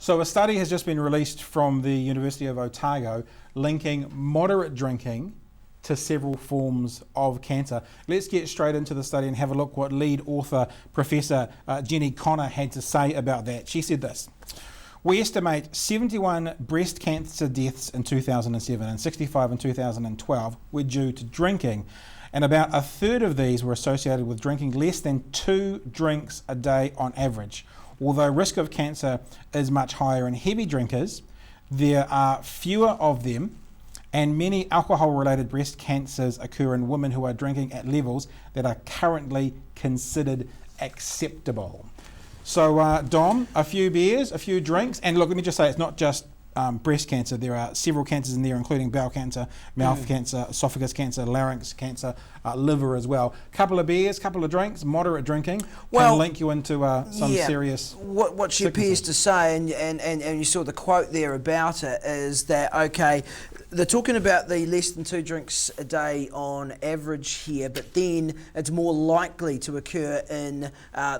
So a study has just been released from the University of Otago linking moderate drinking to several forms of cancer. Let's get straight into the study and have a look what lead author Professor Jenny Connor had to say about that. She said this: "We estimate 71 breast cancer deaths in 2007 and 65 in 2012 were due to drinking, and about a third of these were associated with drinking less than 2 drinks a day on average. Although risk of cancer is much higher in heavy drinkers, there are fewer of them, and many alcohol-related breast cancers occur in women who are drinking at levels that are currently considered acceptable." So Dom, a few beers, a few drinks, and look, let me just say, it's not just breast cancer. There are several cancers in there, including bowel cancer, mouth cancer, esophagus cancer, larynx cancer, liver as well. Couple of beers, couple of drinks, moderate drinking can link you into some serious What she appears to say, and you saw the quote there about it, is that, okay, they're talking about the less than 2 drinks a day on average here, but then it's more likely to occur in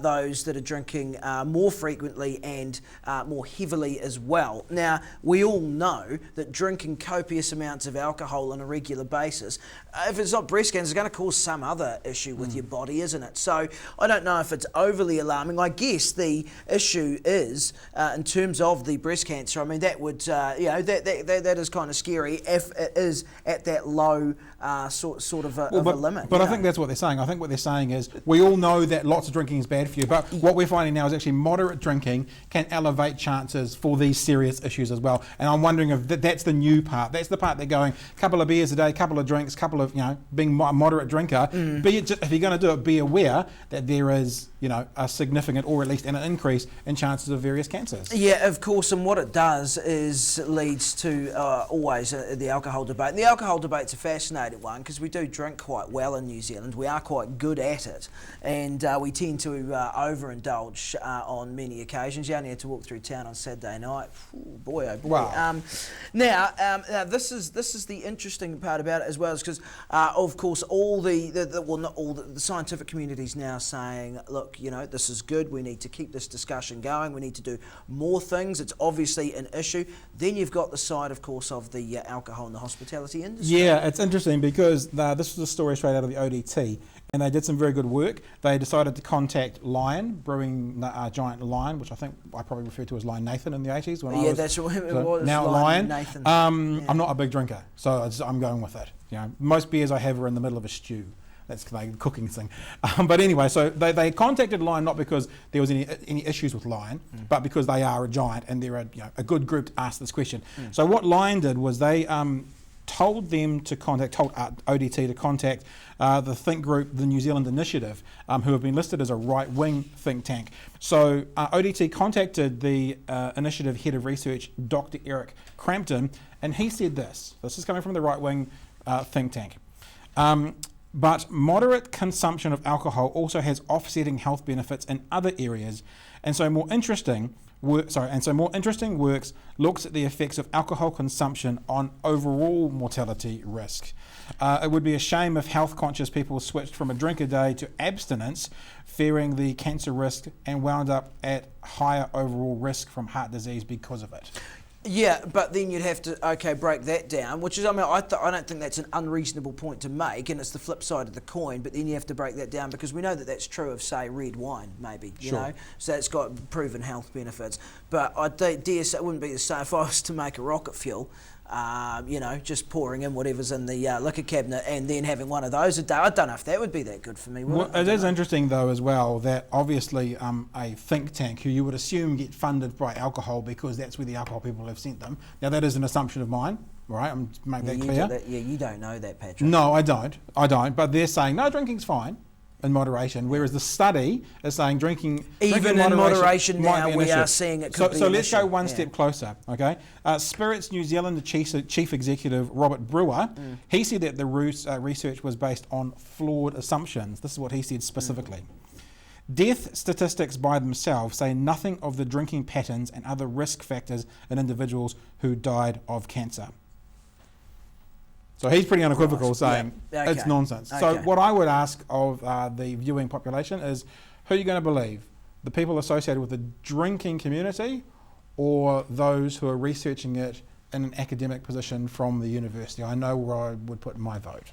those that are drinking more frequently and more heavily as well. Now, we all know that drinking copious amounts of alcohol on a regular basis, if it's not breast cancer, it's going to cause some other issue with your body, isn't it? So I don't know if it's overly alarming. I guess the issue is, in terms of the breast cancer, I mean, that would, that is kind of scary if it is at that low sort of a limit. But I think that's what they're saying. I think what they're saying is, we all know that lots of drinking is bad for you, but what we're finding now is actually moderate drinking can elevate chances for these serious issues as well. And I'm wondering if that's the new part. That's the part they're going, couple of beers a day, couple of drinks, couple of, being a moderate drinker. If you're going to do it, be aware that there is, a significant, or at least an increase in chances of various cancers. Yeah, of course, and what it does is leads to always the alcohol debate. And the alcohol debate's a fascinating one because we do drink quite well in New Zealand. We are quite good at it, and we tend to overindulge on many occasions. You only had to walk through town on Saturday night. Ooh, boy, oh boy. Wow. Now, this is the interesting part about it as well, is because of course all the scientific community's now saying, look, this is good. We need to keep this discussion going. We need to do more things. It's obviously an issue. Then you've got the side, of course, of the alcohol and the hospitality industry. Yeah, it's interesting because this was a story straight out of the ODT, and they did some very good work. They decided to contact Lion, brewing giant Lion, which I think I probably referred to as Lion Nathan in the 80s. That's what it was. Now Lion Lion. Nathan. I'm not a big drinker, so I'm going with it. Most beers I have are in the middle of a stew. That's the cooking thing. But anyway, so they contacted Lion not because there was any issues with Lion, but because they are a giant and they're a good group to ask this question. So what Lion did was they told ODT to contact the think group, the New Zealand Initiative, who have been listed as a right-wing think tank. So ODT contacted the initiative head of research, Dr. Eric Crampton, and he said this. This is coming from the right-wing think tank. But moderate consumption of alcohol also has offsetting health benefits in other areas, and so more interesting works looks at the effects of alcohol consumption on overall mortality risk. It would be a shame if health-conscious people switched from a drink a day to abstinence, fearing the cancer risk, and wound up at higher overall risk from heart disease because of it. Yeah, but then you'd have to, break that down, which is, I don't think that's an unreasonable point to make, and it's the flip side of the coin, but then you have to break that down because we know that that's true of, say, red wine, maybe, you know? So that's got proven health benefits. But I dare say it wouldn't be the same if I was to make a rocket fuel, just pouring in whatever's in the liquor cabinet and then having one of those a day. I don't know if that would be that good for me. It is interesting, though, as well, that obviously a think tank who you would assume get funded by alcohol because that's where the alcohol people have sent them. Now, that is an assumption of mine, right? I'm to make that clear. You don't know that, Patrick. No, I don't. But they're saying, no, drinking's fine in moderation, whereas the study is saying drinking in moderation now we are seeing it could be so let's go one step closer, okay? Spirits New Zealand chief executive Robert Brewer, he said that the research was based on flawed assumptions. This is what he said specifically. Death statistics by themselves say nothing of the drinking patterns and other risk factors in individuals who died of cancer. So he's pretty unequivocal, saying it's nonsense. So what I would ask of the viewing population is, who are you going to believe? The people associated with the drinking community or those who are researching it in an academic position from the university. I know where I would put my vote.